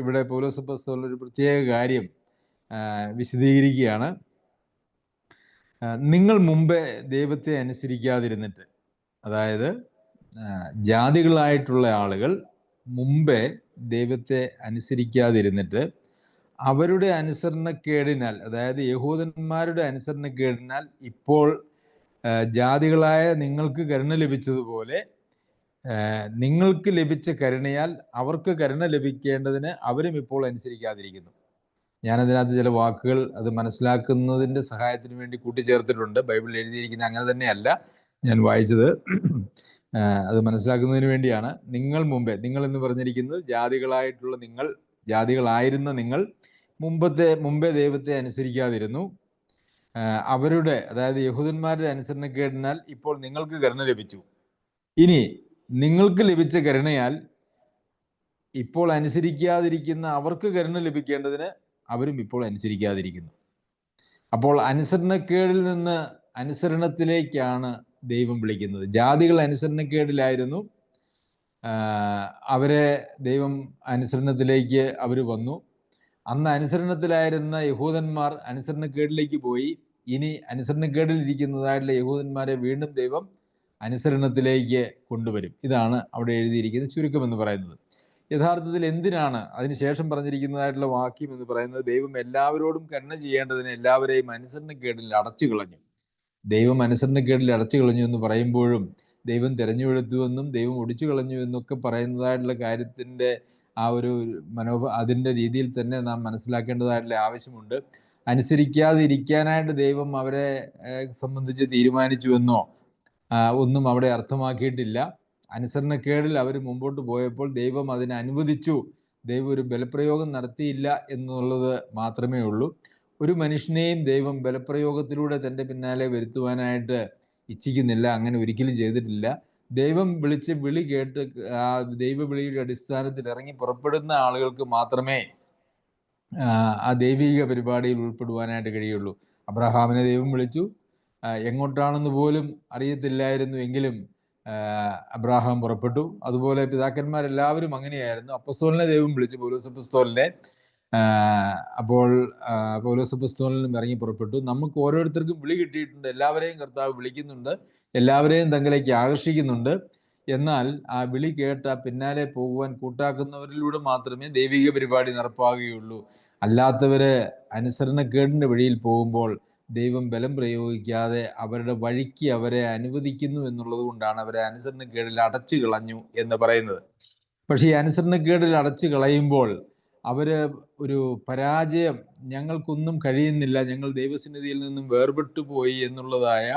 ഇവിടെ പൗലോസ് അപ്പോസ്തലൻ ഒരു പ്രത്യേക കാര്യം വിശദീകരിക്കുകയാണ്. നിങ്ങൾ മുമ്പേ ദൈവത്തെ അനുസരിക്കാതിരുന്നിട്ട്, അതായത് ജാതികളായിട്ടുള്ള ആളുകൾ മുമ്പേ ദൈവത്തെ അനുസരിക്കാതിരുന്നിട്ട് അവരുടെ അനുസരണക്കേടിനാൽ, അതായത് യഹൂദന്മാരുടെ അനുസരണക്കേടിനാൽ ഇപ്പോൾ ജാതികളായ നിങ്ങൾക്ക് കരുണ ലഭിച്ചതുപോലെ നിങ്ങൾക്ക് ലഭിച്ച കരുണയാൽ അവർക്ക് കരുണ ലഭിക്കേണ്ടതിന് അവരും ഇപ്പോൾ അനുസരിക്കാതിരിക്കുന്നു. ഞാനതിനകത്ത് ചില വാക്കുകൾ അത് മനസ്സിലാക്കുന്നതിൻ്റെ സഹായത്തിന് വേണ്ടി കൂട്ടിച്ചേർത്തിട്ടുണ്ട്. ബൈബിളിൽ എഴുതിയിരിക്കുന്ന അങ്ങനെ തന്നെയല്ല ഞാൻ വായിച്ചത്. അത് മനസ്സിലാക്കുന്നതിന് വേണ്ടിയാണ്. നിങ്ങൾ മുമ്പേ, നിങ്ങൾ എന്ന് പറഞ്ഞിരിക്കുന്നത് ജാതികളായിട്ടുള്ള നിങ്ങൾ, ജാതികളായിരുന്ന നിങ്ങൾ മുമ്പേ ദൈവത്തെ അനുസരിക്കാതിരുന്നു. അവരുടെ, അതായത് യഹൂദന്മാരുടെ അനുസരണക്കേടിനാൽ ഇപ്പോൾ നിങ്ങൾക്ക് കരുണ ലഭിച്ചു. ഇനി നിങ്ങൾക്ക് ലഭിച്ച കരുണയാൽ ഇപ്പോൾ അനുസരിക്കാതിരിക്കുന്ന അവർക്ക് കരുണ ലഭിക്കേണ്ടതിന് അവരും ഇപ്പോൾ അനുസരിക്കാതിരിക്കുന്നു. അപ്പോൾ അനുസരണക്കേടിൽ നിന്ന് അനുസരണത്തിലേക്കാണ് ദൈവം വിളിക്കുന്നത്. ജാതികൾ അനുസരണക്കേടിലായിരുന്നു, അവരെ ദൈവം അനുസരണത്തിലേക്ക് അവർ വന്നു. അന്ന് അനുസരണത്തിലായിരുന്ന യഹൂദന്മാർ അനുസരണക്കേടിലേക്ക് പോയി. ഇനി അനുസരണക്കേടിൽ ഇരിക്കുന്നതായിട്ടുള്ള യഹൂദന്മാരെ വീണ്ടും ദൈവം അനുസരണത്തിലേക്ക് കൊണ്ടുവരും. ഇതാണ് അവിടെ എഴുതിയിരിക്കുന്ന ചുരുക്കം എന്ന് പറയുന്നത്. യഥാർത്ഥത്തിൽ എന്തിനാണ് അതിനുശേഷം പറഞ്ഞിരിക്കുന്നതായിട്ടുള്ള വാക്യം എന്ന് പറയുന്നത്? ദൈവം എല്ലാവരോടും കരുണ ചെയ്യേണ്ടതിന് എല്ലാവരെയും അനുസരണക്കേടിൽ അടച്ചു കളഞ്ഞു. ദൈവം അനുസരണക്കേടിൽ അടച്ചു കളഞ്ഞു എന്ന് പറയുമ്പോഴും ദൈവം തിരഞ്ഞെടുത്തുവെന്നും ദൈവം ഒടിച്ചു കളഞ്ഞു എന്നൊക്കെ പറയുന്നതായിട്ടുള്ള കാര്യത്തിൻ്റെ ആ ഒരു അതിൻ്റെ രീതിയിൽ തന്നെ നാം മനസ്സിലാക്കേണ്ടതായിട്ടുള്ള ആവശ്യമുണ്ട്. അനുസരിക്കാതിരിക്കാനായിട്ട് ദൈവം അവരെ സംബന്ധിച്ച് തീരുമാനിച്ചുവെന്നോ ഒന്നും അവിടെ അർത്ഥമാക്കിയിട്ടില്ല. അനുസരണക്കേടിൽ അവർ മുമ്പോട്ട് പോയപ്പോൾ ദൈവം അതിനെ അനുവദിച്ചു. ദൈവം ഒരു ബലപ്രയോഗം നടത്തിയില്ല എന്നുള്ളത് മാത്രമേ ഉള്ളൂ. ഒരു മനുഷ്യനെയും ദൈവം ബലപ്രയോഗത്തിലൂടെ തൻ്റെ പിന്നാലെ വരുത്തുവാനായിട്ട് ഇച്ഛിക്കുന്നില്ല, അങ്ങനെ ഒരിക്കലും ചെയ്തിട്ടില്ല. ദൈവം വിളിച്ച് വിളി കേട്ട് ആ ദൈവവിളിയുടെ അടിസ്ഥാനത്തിൽ ഇറങ്ങി പുറപ്പെടുന്ന ആളുകൾക്ക് മാത്രമേ ആ ദൈവിക പരിപാടിയിൽ ഉൾപ്പെടുവാനായിട്ട് കഴിയുള്ളൂ. അബ്രഹാമിനെ ദൈവം വിളിച്ചു, എങ്ങോട്ടാണെന്ന് പോലും അറിയത്തില്ലായിരുന്നു എങ്കിലും അബ്രഹാം പുറപ്പെട്ടു. അതുപോലെ പിതാക്കന്മാരെല്ലാവരും അങ്ങനെയായിരുന്നു. അപ്പസ്തോലിനെ ദൈവം വിളിച്ചു, പൗലോസ് അപ്പസ്തോലിനെ. അപ്പോൾ പൗലോസ് അപ്പസ്തോലനും ഇറങ്ങി പുറപ്പെട്ടു. നമുക്ക് ഓരോരുത്തർക്കും വിളി കിട്ടിയിട്ടുണ്ട്. എല്ലാവരെയും കർത്താവ് വിളിക്കുന്നുണ്ട്, എല്ലാവരെയും തങ്ങളിലേക്ക് ആകർഷിക്കുന്നുണ്ട്. എന്നാൽ ആ വിളി കേട്ട പിന്നാലെ പോകുവാൻ കൂട്ടാക്കുന്നവരിലൂടെ മാത്രമേ ദൈവിക പരിപാടി നടപ്പാകുകയുള്ളൂ. അല്ലാത്തവര് അനുസരണക്കേടിൻ്റെ വഴിയിൽ പോകുമ്പോൾ ദൈവം ബലം പ്രയോഗിക്കാതെ അവരുടെ വഴിക്ക് അവരെ അനുവദിക്കുന്നു എന്നുള്ളത് കൊണ്ടാണ് അവരെ അനുസരണക്കേടിൽ അടച്ചു കളഞ്ഞു എന്ന് പറയുന്നത്. പക്ഷേ ഈ അനുസരണക്കേടിൽ അടച്ചു കളയുമ്പോൾ അവര് ഒരു പരാജയം, ഞങ്ങൾക്കൊന്നും കഴിയുന്നില്ല, ഞങ്ങൾ ദൈവസന്നിധിയിൽ നിന്നും വേർപെട്ടു പോയി എന്നുള്ളതായ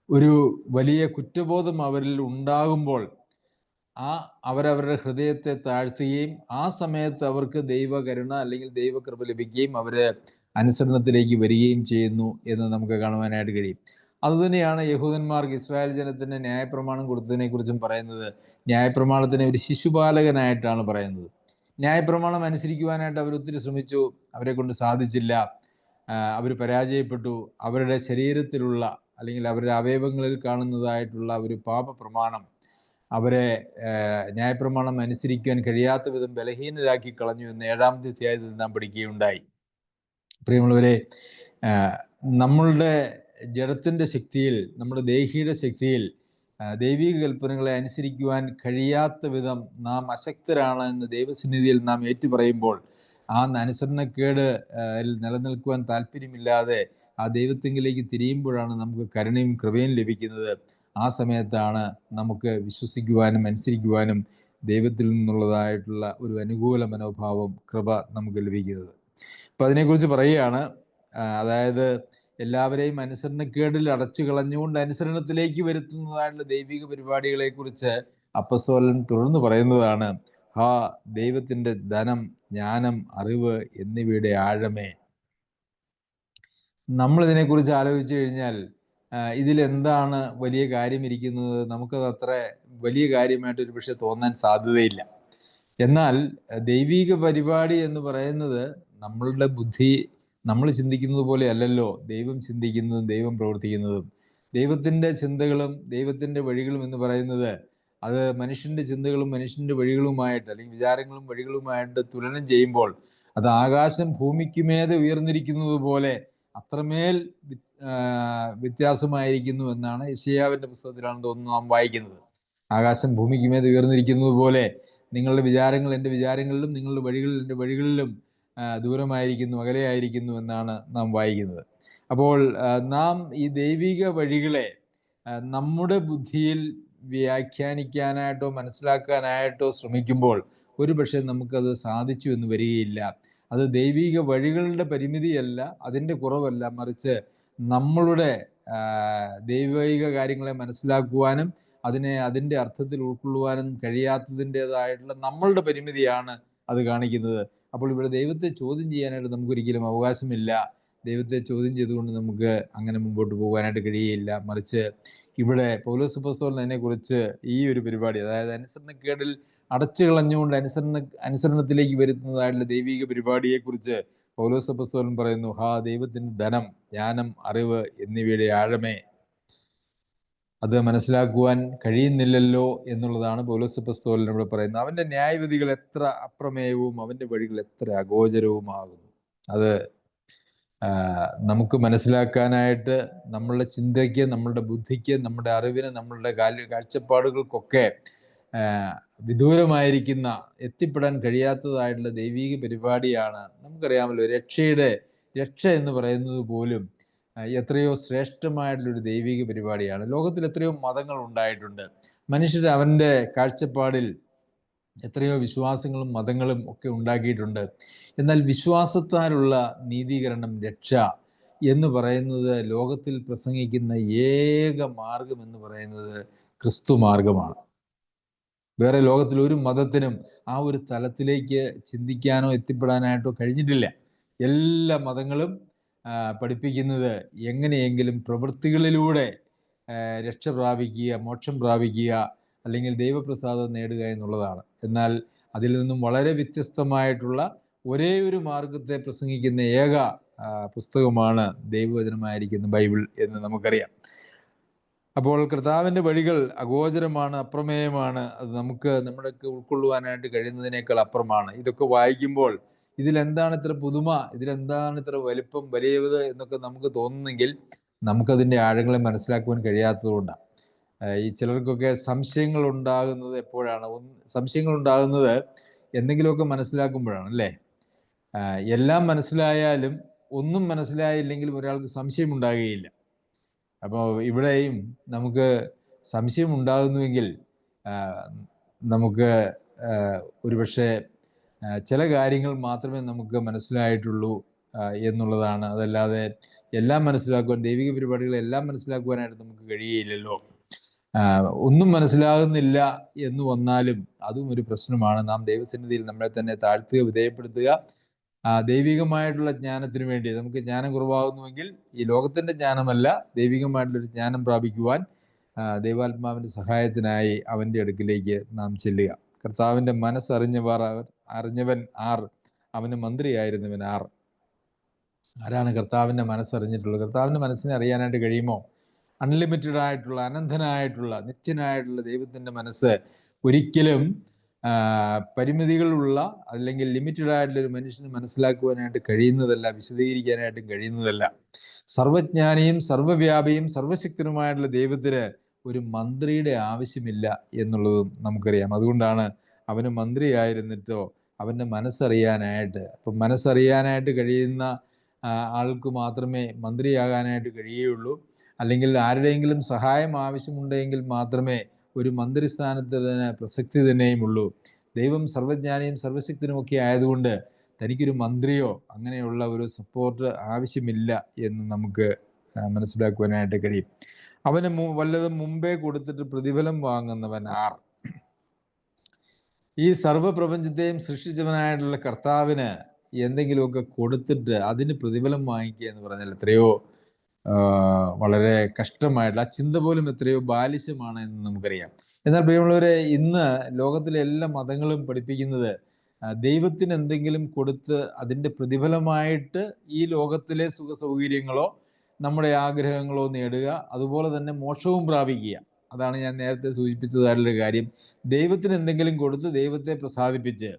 ഒരു വലിയ കുറ്റബോധം അവരിൽ ഉണ്ടാകുമ്പോൾ അവരവരുടെ ഹൃദയത്തെ താഴ്ത്തുകയും ആ സമയത്ത് അവർക്ക് ദൈവകരുണ അല്ലെങ്കിൽ ദൈവകൃപ ലഭിക്കുകയും അവര് അനുസരണത്തിലേക്ക് വരികയും ചെയ്യുന്നു എന്ന് നമുക്ക് കാണുവാനായിട്ട് കഴിയും. അതുതന്നെയാണ് യഹൂദന്മാർക്ക് ഇസ്രായേൽ ജനത്തിന് ന്യായപ്രമാണം കൊടുത്തതിനെ കുറിച്ചും പറയുന്നത്. ന്യായപ്രമാണത്തിനെ ഒരു ശിശുപാലകനായിട്ടാണ് പറയുന്നത്. ന്യായപ്രമാണം അനുസരിക്കുവാനായിട്ട് അവരൊത്തിരി ശ്രമിച്ചു, അവരെ കൊണ്ട് സാധിച്ചില്ല, അവർ പരാജയപ്പെട്ടു. അവരുടെ ശരീരത്തിലുള്ള അല്ലെങ്കിൽ അവരുടെ അവയവങ്ങളിൽ കാണുന്നതായിട്ടുള്ള ഒരു പാപപ്രമാണം അവരെ ന്യായപ്രമാണം അനുസരിക്കാൻ കഴിയാത്ത വിധം ബലഹീനരാക്കി കളഞ്ഞു എന്ന് 7-ാമത്തെ അധ്യായത്തിൽ നാം പഠിക്കുകയുണ്ടായി. പ്രിയമുള്ളവരെ, നമ്മളുടെ ജഡത്തിൻ്റെ ശക്തിയിൽ, നമ്മുടെ ദേഹിയുടെ ശക്തിയിൽ ദൈവിക കൽപ്പനകളെ അനുസരിക്കുവാൻ കഴിയാത്ത വിധം നാം അശക്തരാണ് എന്ന് ദൈവസന്നിധിയിൽ നാം ഏറ്റുപറയുമ്പോൾ, ആ അനുസരണക്കേട് നിലനിൽക്കുവാൻ താല്പര്യമില്ലാതെ ആ ദൈവത്തെങ്കിലേക്ക് തിരിയുമ്പോഴാണ് നമുക്ക് കരുണയും കൃപയും ലഭിക്കുന്നത്. ആ സമയത്താണ് നമുക്ക് വിശ്വസിക്കുവാനും അനുസരിക്കുവാനും ദൈവത്തിൽ നിന്നുള്ളതായിട്ടുള്ള ഒരു അനുകൂല മനോഭാവം, കൃപ നമുക്ക് ലഭിക്കുന്നത്. അപ്പം അതിനെക്കുറിച്ച് പറയുകയാണ്. അതായത് എല്ലാവരെയും അനുസരണക്കേടിൽ അടച്ചു കളഞ്ഞുകൊണ്ട് അനുസരണത്തിലേക്ക് വരുത്തുന്നതായിട്ടുള്ള ദൈവിക പരിപാടികളെക്കുറിച്ച് അപ്പസ്തോലൻ തുടർന്ന് പറയുന്നതാണ്, ദൈവത്തിൻ്റെ ധനം, ജ്ഞാനം, അറിവ് എന്നിവയുടെ ആഴമേ. നമ്മളിതിനെക്കുറിച്ച് ആലോചിച്ചു കഴിഞ്ഞാൽ ഇതിലെന്താണ് വലിയ കാര്യം ഇരിക്കുന്നത്? നമുക്കത് അത്ര വലിയ കാര്യമായിട്ട് ഒരു പക്ഷെ തോന്നാൻ സാധ്യതയില്ല. എന്നാൽ ദൈവിക പരിപാടി എന്ന് പറയുന്നത് നമ്മളുടെ ബുദ്ധി, നമ്മൾ ചിന്തിക്കുന്നത് പോലെ അല്ലല്ലോ ദൈവം ചിന്തിക്കുന്നതും ദൈവം പ്രവർത്തിക്കുന്നതും. ദൈവത്തിൻ്റെ ചിന്തകളും ദൈവത്തിൻ്റെ വഴികളും എന്ന് പറയുന്നത് അത് മനുഷ്യൻ്റെ ചിന്തകളും മനുഷ്യൻ്റെ വഴികളുമായിട്ട് അല്ലെങ്കിൽ വിചാരങ്ങളും വഴികളുമായിട്ട് തുലനം ചെയ്യുമ്പോൾ അത് ആകാശം ഭൂമിക്കുമേതെ ഉയർന്നിരിക്കുന്നത് പോലെ അത്രമേൽ വ്യത്യാസമായിരിക്കുന്നു എന്നാണ് യെശയ്യാവിൻ്റെ പുസ്തകത്തിലാണെന്ന് തോന്നുന്നു നാം വായിക്കുന്നത്. ആകാശം ഭൂമിക്കുമേതെ ഉയർന്നിരിക്കുന്നത് പോലെ നിങ്ങളുടെ വിചാരങ്ങൾ എൻ്റെ വിചാരങ്ങളിലും നിങ്ങളുടെ വഴികൾ എൻ്റെ വഴികളിലും ദൂരമായിരിക്കുന്നു, അകലെയായിരിക്കുന്നു എന്നാണ് നാം വായിക്കുന്നത്. അപ്പോൾ നാം ഈ ദൈവിക വഴികളെ നമ്മുടെ ബുദ്ധിയിൽ വ്യാഖ്യാനിക്കാനായിട്ടോ മനസ്സിലാക്കാനായിട്ടോ ശ്രമിക്കുമ്പോൾ ഒരു പക്ഷേ നമുക്കത് സാധിച്ചു എന്ന് വരികയില്ല. അത് ദൈവിക വഴികളുടെ പരിമിതിയല്ല, അതിൻ്റെ കുറവല്ല, മറിച്ച് നമ്മളുടെ ദൈവിക കാര്യങ്ങളെ മനസ്സിലാക്കുവാനും അതിൻ്റെ അർത്ഥത്തിൽ ഉൾക്കൊള്ളുവാനും കഴിയാത്തതിൻ്റെതായിട്ടുള്ള നമ്മളുടെ പരിമിതിയാണ് അത് കാണിക്കുന്നത്. അപ്പോൾ ഇവിടെ ദൈവത്തെ ചോദ്യം ചെയ്യാനായിട്ട് നമുക്കൊരിക്കലും അവകാശമില്ല. ദൈവത്തെ ചോദ്യം ചെയ്തുകൊണ്ട് നമുക്ക് അങ്ങനെ മുമ്പോട്ട് പോകാനായിട്ട് കഴിയുകയില്ല. മറിച്ച് ഇവിടെ പൗലോസ് അപ്പോസ്തലൻ അതിനെക്കുറിച്ച് ഈ ഒരു പരിപാടി, അതായത് അനുസരണക്കേടിൽ അടച്ചു കളഞ്ഞുകൊണ്ട് അനുസരണത്തിലേക്ക് വരുത്തുന്നതായിട്ടുള്ള ദൈവിക പരിപാടിയെക്കുറിച്ച് പൗലോസ് അപ്പോസ്തലൻ പറയുന്നു, ദൈവത്തിൻ്റെ ധനം, ജ്ഞാനം, അറിവ് എന്നിവയുടെ ആഴമേ. അത് മനസ്സിലാക്കുവാൻ കഴിയുന്നില്ലല്ലോ എന്നുള്ളതാണ് പൗലോസ് അപ്പോസ്തലൻ ഇവിടെ പറയുന്നത്. അവൻ്റെ ന്യായവിധികൾ എത്ര അപ്രമേയവും അവൻ്റെ വഴികൾ എത്ര അഗോചരവുമാകുന്നു. അത് നമുക്ക് മനസ്സിലാക്കാനായിട്ട് നമ്മളുടെ ചിന്തയ്ക്ക്, നമ്മളുടെ ബുദ്ധിക്ക്, നമ്മുടെ അറിവിന്, നമ്മളുടെ കാഴ്ചപ്പാടുകൾക്കൊക്കെ വിദൂരമായിരിക്കുന്ന, എത്തിപ്പെടാൻ കഴിയാത്തതായിട്ടുള്ള ദൈവിക പരിപാടിയാണ്. നമുക്കറിയാമല്ലോ, രക്ഷ എന്ന് പറയുന്നത് പോലും എത്രയോ ശ്രേഷ്ഠമായിട്ടുള്ളൊരു ദൈവിക പരിപാടിയാണ്. ലോകത്തിൽ എത്രയോ മതങ്ങൾ ഉണ്ടായിട്ടുണ്ട്. മനുഷ്യർ അവൻ്റെ കാഴ്ചപ്പാടിൽ എത്രയോ വിശ്വാസങ്ങളും മതങ്ങളും ഒക്കെ ഉണ്ടാക്കിയിട്ടുണ്ട്. എന്നാൽ വിശ്വാസത്താലുള്ള നീതീകരണം, രക്ഷ എന്ന് പറയുന്നത്, ലോകത്തിൽ പ്രസംഗിക്കുന്ന ഏക മാർഗം എന്ന് പറയുന്നത് ക്രിസ്തു മാർഗമാണ്. വേറെ ലോകത്തിൽ ഒരു മതത്തിനും ആ ഒരു തലത്തിലേക്ക് ചിന്തിക്കാനോ എത്തിപ്പെടാനായിട്ടോ കഴിഞ്ഞിട്ടില്ല. എല്ലാ മതങ്ങളും പഠിപ്പിക്കുന്നത് എങ്ങനെയെങ്കിലും പ്രവൃത്തികളിലൂടെ രക്ഷ പ്രാപിക്കുക, മോക്ഷം പ്രാപിക്കുക, അല്ലെങ്കിൽ ദൈവപ്രസാദം നേടുക എന്നുള്ളതാണ്. എന്നാൽ അതിൽ നിന്നും വളരെ വ്യത്യസ്തമായിട്ടുള്ള ഒരേ ഒരു മാർഗത്തെ പ്രസംഗിക്കുന്ന ഏക പുസ്തകമാണ് ദൈവവചനമായിരിക്കുന്ന ബൈബിൾ എന്ന് നമുക്കറിയാം. അപ്പോൾ കർത്താവിൻ്റെ വഴികൾ അഗോചരമാണ്, അപ്രമേയമാണ്. അത് നമ്മുടെയൊക്കെ ഉൾക്കൊള്ളുവാനായിട്ട് കഴിയുന്നതിനേക്കാൾ അപ്പുറമാണ്. ഇതൊക്കെ വായിക്കുമ്പോൾ ഇതിലെന്താണ് ഇത്ര പുതുമ, ഇതിലെന്താണ് ഇത്ര വലിപ്പം, വലിയത് എന്നൊക്കെ നമുക്ക് തോന്നുന്നെങ്കിൽ നമുക്കതിൻ്റെ ആഴങ്ങളെ മനസ്സിലാക്കുവാൻ കഴിയാത്തതുകൊണ്ടാണ്. ഈ ചിലർക്കൊക്കെ സംശയങ്ങൾ ഉണ്ടാകുന്നത് എപ്പോഴാണ്? സംശയങ്ങൾ ഉണ്ടാകുന്നത് എന്തെങ്കിലുമൊക്കെ മനസ്സിലാക്കുമ്പോഴാണ്, അല്ലേ? എല്ലാം മനസ്സിലായാലും ഒന്നും മനസ്സിലായില്ലെങ്കിലും ഒരാൾക്ക് സംശയം ഉണ്ടാകുകയില്ല. അപ്പോൾ ഇവിടെയും നമുക്ക് സംശയം ഉണ്ടാകുന്നുവെങ്കിൽ നമുക്ക് ഒരുപക്ഷെ ചില കാര്യങ്ങൾ മാത്രമേ നമുക്ക് മനസ്സിലായിട്ടുള്ളൂ എന്നുള്ളതാണ്. അതല്ലാതെ എല്ലാം മനസ്സിലാക്കുവാൻ, ദൈവിക പരിപാടികളെല്ലാം മനസ്സിലാക്കുവാനായിട്ട് നമുക്ക് കഴിയുകയില്ലല്ലോ. ഒന്നും മനസ്സിലാകുന്നില്ല എന്ന് വന്നാലും അതും ഒരു പ്രശ്നമാണ്. നാം ദൈവസന്നിധിയിൽ നമ്മളെ തന്നെ താഴ്ത്തുക, വിധേയപ്പെടുത്തുക. ദൈവികമായിട്ടുള്ള ജ്ഞാനത്തിന് വേണ്ടി നമുക്ക് ജ്ഞാനം കുറവാകുന്നുവെങ്കിൽ ഈ ലോകത്തിൻ്റെ ജ്ഞാനമല്ല, ദൈവികമായിട്ടുള്ളൊരു ജ്ഞാനം പ്രാപിക്കുവാൻ ദൈവാത്മാവിൻ്റെ സഹായത്തിനായി അവൻ്റെ അടുക്കിലേക്ക് നാം ചെല്ലുക. കർത്താവിൻ്റെ അറിഞ്ഞവൻ ആർ? അവന് മന്ത്രിയായിരുന്നവൻ ആർ? ആരാണ് കർത്താവിൻ്റെ മനസ്സറിഞ്ഞിട്ടുള്ളത്? കർത്താവിൻ്റെ മനസ്സിനെ അറിയാനായിട്ട് കഴിയുമോ? അൺലിമിറ്റഡ് ആയിട്ടുള്ള, അനന്തനായിട്ടുള്ള, നിത്യനായിട്ടുള്ള ദൈവത്തിൻ്റെ മനസ്സ് ഒരിക്കലും പരിമിതികളുള്ള അല്ലെങ്കിൽ ലിമിറ്റഡ് ആയിട്ടുള്ള ഒരു മനുഷ്യന് മനസ്സിലാക്കുവാനായിട്ട് കഴിയുന്നതല്ല, വിശദീകരിക്കാനായിട്ടും കഴിയുന്നതല്ല. സർവജ്ഞാനിയും സർവ്വവ്യാപിയും സർവശക്തനുമായിട്ടുള്ള ദൈവത്തിന് ഒരു മന്ത്രിയുടെ ആവശ്യമില്ല എന്നുള്ളതും നമുക്കറിയാം. അതുകൊണ്ടാണ് അവന് മന്ത്രിയായിരുന്നിട്ടോ അവൻ്റെ മനസ്സറിയാനായിട്ട്, അപ്പം മനസ്സറിയാനായിട്ട് കഴിയുന്ന ആൾക്ക് മാത്രമേ മന്ത്രിയാകാനായിട്ട് കഴിയുകയുള്ളൂ. അല്ലെങ്കിൽ ആരുടെയെങ്കിലും സഹായം ആവശ്യമുണ്ടെങ്കിൽ മാത്രമേ ഒരു മന്ത്രിസ്ഥാനത്തിന് പ്രസക്തി തന്നെയുമുള്ളൂ. ദൈവം സർവജ്ഞാനിയും സർവശക്തനുമൊക്കെ ആയതുകൊണ്ട് തനിക്കൊരു മന്ത്രിയോ അങ്ങനെയുള്ള ഒരു സപ്പോർട്ട് ആവശ്യമില്ല എന്ന് നമുക്ക് മനസ്സിലാക്കുവാനായിട്ട് കഴിയും. അവന് വല്ലതും മുമ്പേ കൊടുത്തിട്ട് പ്രതിഫലം വാങ്ങുന്നവൻ ആർ? ഈ സർവ്വപ്രപഞ്ചത്തെയും സൃഷ്ടിച്ചവനായിട്ടുള്ള കർത്താവിന് എന്തെങ്കിലുമൊക്കെ കൊടുത്തിട്ട് അതിന് പ്രതിഫലം വാങ്ങിക്കുക എന്ന് പറഞ്ഞാൽ എത്രയോ വളരെ കഷ്ടമായിട്ടുള്ള, ആ ചിന്ത പോലും എത്രയോ ബാലിശമാണ് എന്ന് നമുക്കറിയാം. എന്നാൽ പ്രിയമുള്ളവരെ, ഇന്ന് ലോകത്തിലെ എല്ലാ മതങ്ങളും പഠിപ്പിക്കുന്നത് ദൈവത്തിന് എന്തെങ്കിലും കൊടുത്ത് അതിൻ്റെ പ്രതിഫലമായിട്ട് ഈ ലോകത്തിലെ സുഖ സൗകര്യങ്ങളോ നമ്മുടെ ആഗ്രഹങ്ങളോ നേടുക, അതുപോലെ തന്നെ മോക്ഷവും പ്രാപിക്കുക. അതാണ് ഞാൻ നേരത്തെ സൂചിപ്പിച്ചതായിട്ടുള്ള കാര്യം. ദൈവത്തിന് എന്തെങ്കിലും കൊടുത്ത് ദൈവത്തെ പ്രസാദിപ്പിച്ച്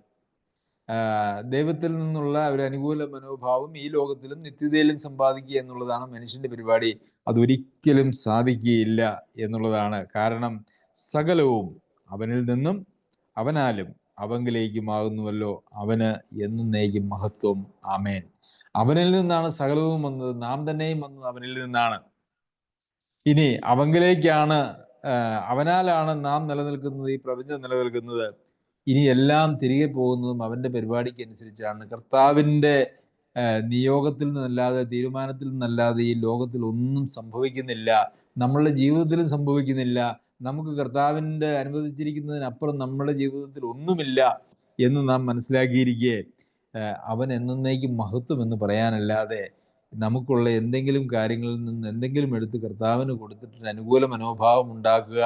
ദൈവത്തിൽ നിന്നുള്ള ഒരു അനുകൂല മനോഭാവം ഈ ലോകത്തിലും നിത്യതയിലും സമ്പാദിക്കുക എന്നുള്ളതാണ് മനുഷ്യന്റെ പരിപാടി. അതൊരിക്കലും സാധിക്കുകയില്ല എന്നുള്ളതാണ്. കാരണം സകലവും അവനിൽ നിന്നും അവനാലും അവങ്കിലേക്കുമാകുന്നുവല്ലോ. അവന് എന്നേക്കും മഹത്വം. ആമേൻ. അവനിൽ നിന്നാണ് സകലവും വന്നത്, നാം തന്നെയും വന്നത് അവനിൽ നിന്നാണ്. ഇനി അവങ്കിലേക്കാണ്, അവനാലാണ് നാം നിലനിൽക്കുന്നത്, ഈ പ്രപഞ്ചം നിലനിൽക്കുന്നത്. ഇനി എല്ലാം തിരികെ പോകുന്നതും അവൻ്റെ പരിപാടിക്ക് അനുസരിച്ചാണ്. കർത്താവിൻ്റെ നിയോഗത്തിൽ നിന്നല്ലാതെ, തീരുമാനത്തിൽ നിന്നല്ലാതെ ഈ ലോകത്തിൽ ഒന്നും സംഭവിക്കുന്നില്ല. നമ്മളുടെ ജീവിതത്തിലും സംഭവിക്കുന്നില്ല. നമുക്ക് കർത്താവിൻ്റെ അനുവദിച്ചിരിക്കുന്നതിനപ്പുറം നമ്മുടെ ജീവിതത്തിൽ ഒന്നുമില്ല എന്ന് നാം മനസ്സിലാക്കിയിരിക്കെ അവൻ എന്നേക്കും മഹത്വം എന്ന് പറയാനല്ലാതെ നമുക്കുള്ള എന്തെങ്കിലും കാര്യങ്ങളിൽ നിന്ന് എന്തെങ്കിലും എടുത്ത് കർത്താവിന് കൊടുത്തിട്ട് അനുകൂല മനോഭാവം ഉണ്ടാക്കുക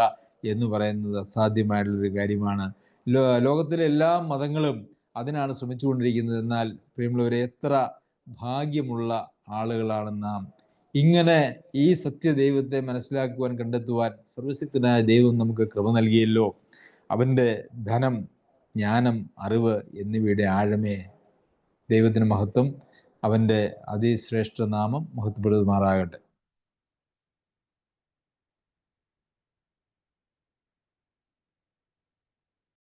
എന്ന് പറയുന്നത് അസാധ്യമായിട്ടുള്ളൊരു കാര്യമാണ്. ലോകത്തിലെ എല്ലാ മതങ്ങളും അതിനാണ് ശ്രമിച്ചുകൊണ്ടിരിക്കുന്നത്. എന്നാൽ പ്രിയമുള്ളവരെ, എത്ര ഭാഗ്യമുള്ള ആളുകളാണ് നാം. ഇങ്ങനെ ഈ സത്യദൈവത്തെ മനസ്സിലാക്കുവാൻ, കണ്ടെത്തുവാൻ സർവശക്തനായ ദൈവം നമുക്ക് കൃപ നൽകിയല്ലോ. അവൻ്റെ ധനം, ജ്ഞാനം, അറിവ് എന്നിവയുടെ ആഴമേ. ദൈവത്തിന് മഹത്വം. അവൻ്റെ അതിശ്രേഷ്ഠ നാമം മഹത്വപ്പെടുമാറാകട്ടെ.